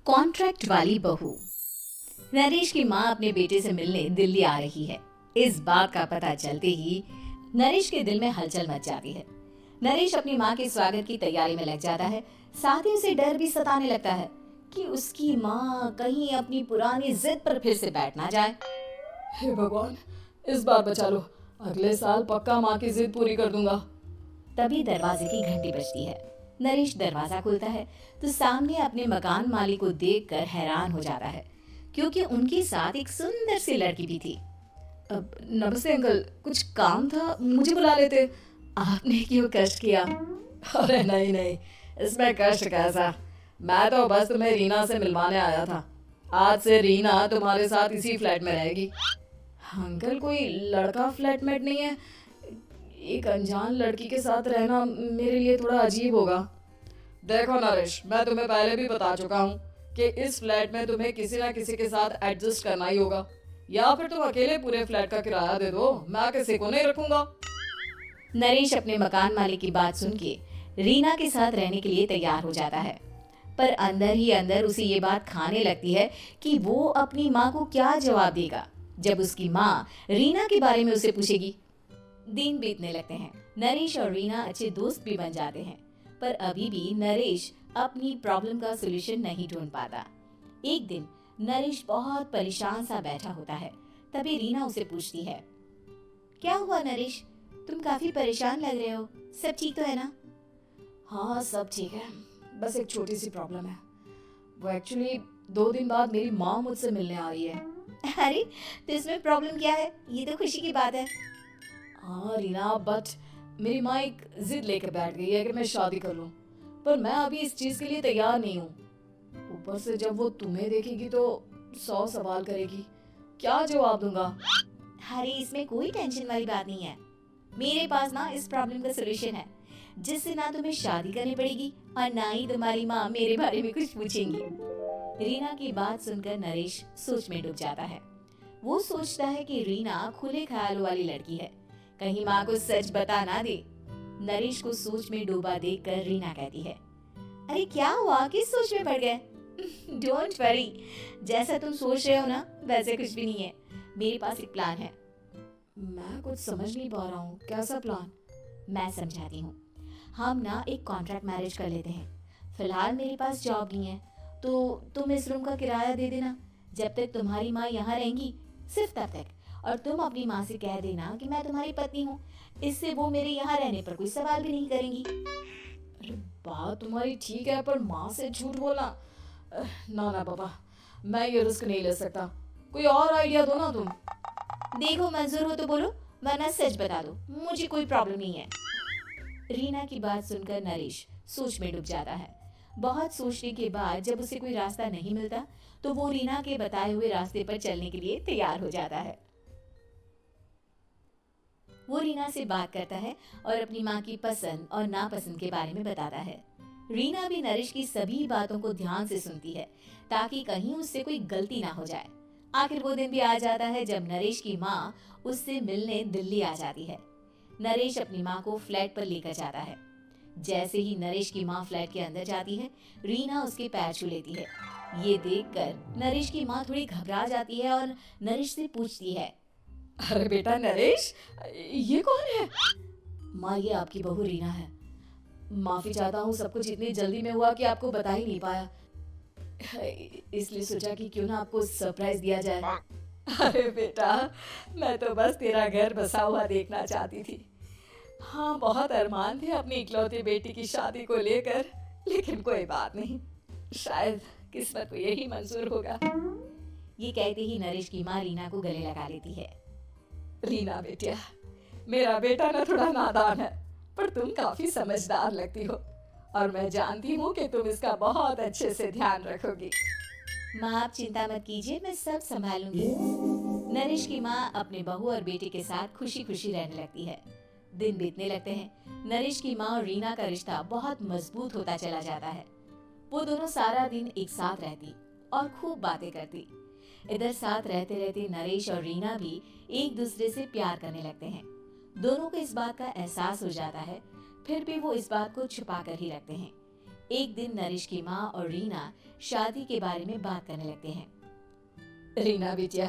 Contract वाली बहू। नरेश की माँ अपने बेटे से मिलने दिल्ली आ रही है। इस बात का पता चलते ही नरेश के दिल में हलचल मच जाती है। नरेश अपनी माँ के स्वागत की तैयारी में लग जाता है। साथ ही उसे डर भी सताने लगता है कि उसकी माँ कहीं अपनी पुरानी जिद पर फिर से बैठ ना जाए। हे भगवान, इस बार बचा लो। अगले साल पक्का माँ की जिद पूरी कर दूंगा। तभी दरवाजे की घंटी बजती है। नरेश दरवाजा खोलता है तो सामने अपने मकान मालिक को देखकर हैरान हो जाता है, क्योंकि उनके साथ एक सुंदर सी लड़की भी थी। अब नमस्ते अंकल, कुछ काम था, मुझे बुला लेते। आपने क्यों कष्ट किया? अरे नहीं नहीं, इसमें कष्ट कैसा। मैं तो बस तुम्हें रीना से मिलवाने आया था। आज से रीना तुम्हारे साथ इसी फ्लैट में रहेगी। अंकल, कोई लड़का फ्लैटमेट नहीं है? एक अनजान लड़की के साथ रहना मेरे लिए थोड़ा अजीब होगा। देखो नरेश, मैं तुम्हें पहले भी बता चुका हूँ कि इस फ्लैट में तुम्हें किसी ना किसी के साथ एडजस्ट करना ही होगा, या फिर तुम अकेले पूरे फ्लैट का किराया दे दो, मैं किसी को नहीं रखूंगा। नरेश अपने मकान मालिक की बात सुन के रीना के साथ रहने के लिए तैयार हो जाता है, पर अंदर ही अंदर उसे ये बात खाने लगती है कि वो अपनी माँ को क्या जवाब देगा जब उसकी माँ रीना के बारे में उसे पूछेगी। दिन बीतने लगते हैं। नरेश और रीना अच्छे दोस्त भी बन जाते हैं, पर अभी भी नरेश अपनी प्रॉब्लम का सलूशन नहीं ढूंढ पाता। एक दिन नरेश बहुत परेशान सा बैठा होता है। तभी रीना उसे पूछती है, क्या हुआ नरेश, तुम काफी परेशान लग रहे हो, सब ठीक तो है ना? हाँ सब ठीक है, बस एक छोटी सी प्रॉब्लम है। वो एक्चुअली 2 दिन बाद मेरी माँ मुझसे मिलने आ रही है। अरे तो इसमें प्रॉब्लम क्या है, ये तो खुशी की बात है। हाँ रीना, बट मेरी माँ एक जिद लेकर बैठ गई है कि मैं शादी कर लूँ, पर मैं अभी इस चीज के लिए तैयार नहीं हूँ। ऊपर से जब वो तुम्हें देखेगी तो 100 सवाल करेगी, क्या जवाब दूंगा? अरे इसमें कोई टेंशन वाली बात नहीं है। मेरे पास ना इस प्रॉब्लम का सलूशन है, जिससे ना तुम्हें शादी करनी पड़ेगी और ना ही तुम्हारी माँ मेरे बारे में कुछ पूछेंगी। रीना की बात सुनकर नरेश सोच में डूब जाता है। वो सोचता है कि रीना खुले ख्यालों वाली लड़की है, कहीं माँ को सच बता ना दे। नरेश को सोच में डूबा देखकर रीना कहती है, अरे क्या हुआ, किस सोच में पड़ गए? डोंट वरी, जैसा तुम सोच रहे हो ना वैसे कुछ भी नहीं है। मेरे पास एक प्लान है। मैं कुछ समझ नहीं पा रहा हूँ, कैसा प्लान? मैं समझाती हूँ। हम ना एक कॉन्ट्रैक्ट मैरिज कर लेते हैं। फिलहाल मेरे पास जॉब नहीं है, तो तुम इस रूम का किराया दे देना जब तक तुम्हारी माँ यहाँ रहेंगी, सिर्फ तब तक। और तुम अपनी माँ से कह देना कि मैं तुम्हारी पत्नी हूँ, इससे वो मेरे यहाँ रहने पर कोई सवाल भी नहीं करेंगी। अरे बात तुम्हारी ठीक है, पर माँ से झूठ बोलना, ना ना पापा, मैं ये रिस्क नहीं ले सकता। कोई और आइडिया दो ना तुम। देखो मंजूर हो तो बोलो, वरना सच बता दो, मुझे कोई प्रॉब्लम नहीं है। रीना की बात सुनकर नरेश सोच में डूब जाता है। बहुत सोचने के बाद जब उसे कोई रास्ता नहीं मिलता, तो वो रीना के बताए हुए रास्ते पर चलने के लिए तैयार हो जाता है। वो रीना से बात करता है और अपनी माँ की पसंद और नापसंद के बारे में बताता है। रीना भी नरेश की सभी बातों को ध्यान से सुनती है, ताकि कहीं उससे कोई गलती ना हो जाए। आखिर वो दिन भी आ जाता है जब नरेश की माँ उससे मिलने दिल्ली आ जाती है। नरेश अपनी माँ को फ्लैट पर लेकर जाता है। जैसे ही नरेश की माँ फ्लैट के अंदर जाती है, रीना उसके पैर छू लेती है। ये देखकर नरेश की माँ थोड़ी घबरा जाती है और नरेश से पूछती है, अरे बेटा नरेश, ये कौन है? माँ ये आपकी बहू रीना है। माफी चाहता हूँ, सब कुछ इतनी जल्दी में हुआ कि आपको बता ही नहीं पाया, इसलिए सोचा कि क्यों ना आपको सरप्राइज दिया जाए। अरे बेटा, मैं तो बस तेरा घर बसा हुआ देखना चाहती थी। हाँ बहुत अरमान थे अपनी इकलौती बेटी की शादी को लेकर, लेकिन कोई बात नहीं, शायद किस्मत को यही मंजूर होगा। ये कहते ही नरेश की माँ रीना को गले लगा लेती है। रीना बेटिया, मेरा बेटा ना थोड़ा नादान है, पर तुम काफी समझदार लगती हो, और मैं जानती हूँ कि तुम इसका बहुत अच्छे से ध्यान रखोगी। माँ आप चिंता मत कीजिए, मैं सब संभालूंगी। नरेश की माँ अपने बहू और बेटे के साथ खुशी खुशी रहने लगती है। दिन बीतने लगते हैं। नरेश की माँ और रीना का रिश्ता बहुत मजबूत होता चला जाता है। वो दोनों सारा दिन एक साथ रहती और खूब बातें करती। इधर साथ रहते रहते नरेश और रीना भी एक दूसरे से प्यार करने लगते हैं। दोनों को इस बात का एहसास हो जाता है, फिर भी वो इस बात को छुपा कर ही रखते हैं। एक दिन नरेश की माँ और रीना शादी के बारे में बात करने लगते हैं। रीना बिटिया,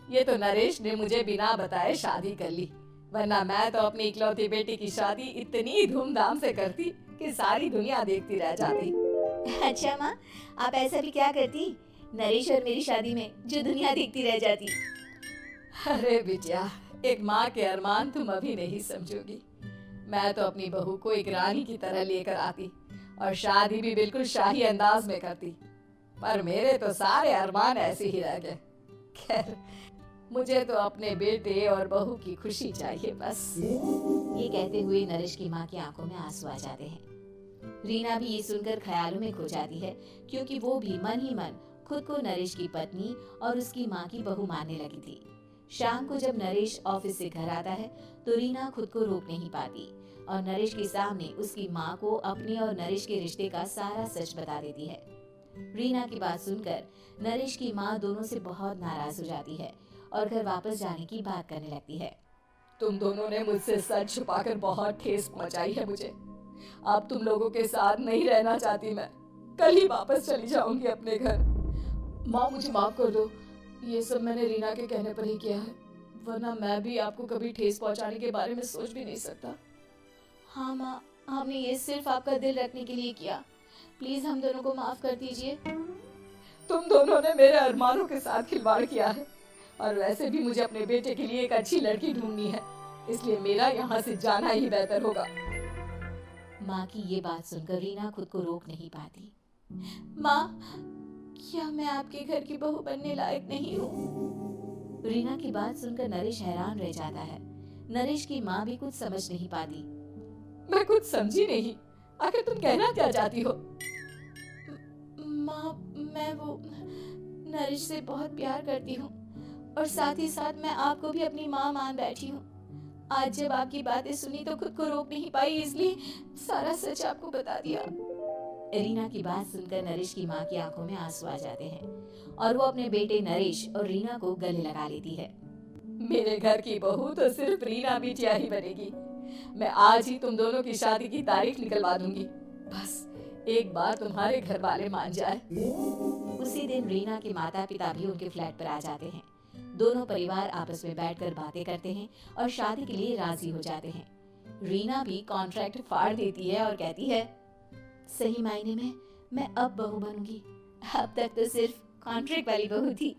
ये तो नरेश ने मुझे बिना बताए शादी कर ली, वरना मैं तो अपनी इकलौती बेटी की शादी इतनी धूमधाम से करती कि सारी दुनिया देखती रह जाती। अच्छा माँ, आप ऐसा भी क्या करती नरेश और मेरी शादी में जो दुनिया देखती रह जाती? अरे बिटिया, एक माँ के अरमान तुम अभी नहीं समझोगी। मैं तो अपनी बहू को एक रानी की तरह लेकर आती और शादी भी बिल्कुल शाही अंदाज में करती, पर मेरे तो सारे अरमान ऐसे ही रह गए। खैर, मुझे तो अपने बेटे और बहू की खुशी चाहिए बस। ये कहते हुए नरेश की माँ की आंखों में आंसू आ जाते हैं। रीना भी ये सुनकर ख्यालों में खो जाती है, क्योंकि वो भी मन ही मन खुद को नरेश की पत्नी और उसकी माँ की बहू मानने लगी थी। शाम को जब नरेश ऑफिस से घर आता है तो रीना खुद को रोक नहीं पाती और नरेश के सामने उसकी माँ को अपने और नरेश के रिश्ते का सारा सच बता देती है। रीना की बात सुनकर नरेश की माँ दोनों से बहुत नाराज हो जाती है और घर वापस जाने की बात करने लगती है। तुम दोनों ने मुझसे सच छुपाकर बहुत ठेस पहुंचाई है मुझे। अब तुम लोगों के साथ नहीं रहना चाहती मैं, कल ही वापस चली जाऊंगी अपने घर। माँ, मुझे माफ कर दो, ये सब मैंने रीना के कहने पर ही किया है, वरना मैं भी आपको कभी ठेस पहुंचाने के बारे में सोच भी नहीं सकता। हाँ माँ, हमने ये सिर्फ आपका दिल रखने के लिए किया, प्लीज हम दोनों को माफ कर दीजिए। तुम दोनों ने मेरे अरमानों के साथ खिलवाड़ किया है, और वैसे भी मुझे अपने बेटे के लिए एक अच्छी लड़की ढूंढनी है, इसलिए मेरा यहाँ से जाना ही बेहतर होगा। माँ की ये बात सुनकर रीना खुद को रोक नहीं पाती। माँ, क्या मैं आपके घर की बहू बनने लायक नहीं हूँ? रीना की बात सुनकर नरेश हैरान रह जाता है। नरेश की माँ भी कुछ समझ नहीं पाती। मैं कुछ समझी नहीं, आखिर तुम कहना क्या चाहती हो? माँ, मैं वो नरेश से बहुत प्यार करती हूँ और साथ ही साथ मैं आपको भी अपनी माँ मान बैठी हूँ। आज जब आपकी बातें सुनी तो खुद को रोक नहीं पाई, इसलिए सारा सच आपको बता दिया। रीना की बात सुनकर नरेश की माँ की आंखों में आंसू आ जाते हैं और वो अपने बेटे नरेश और रीना को गले लगा लेती है। मेरे घर की बहू तो सिर्फ रीना बिटिया ही बनेगी। मैं आज ही तुम दोनों की शादी की तारीख निकलवा दूंगी, बस एक बार तुम्हारे घर वाले मान जाए। उसी दिन रीना के माता पिता भी उनके फ्लैट पर आ जाते हैं। दोनों परिवार आपस में बैठकर बातें करते हैं और शादी के लिए राजी हो जाते हैं। रीना भी कॉन्ट्रैक्ट फाड़ देती है और कहती है, सही मायने में मैं अब बहू बनूंगी, अब तक तो सिर्फ कॉन्ट्रैक्ट वाली बहू थी।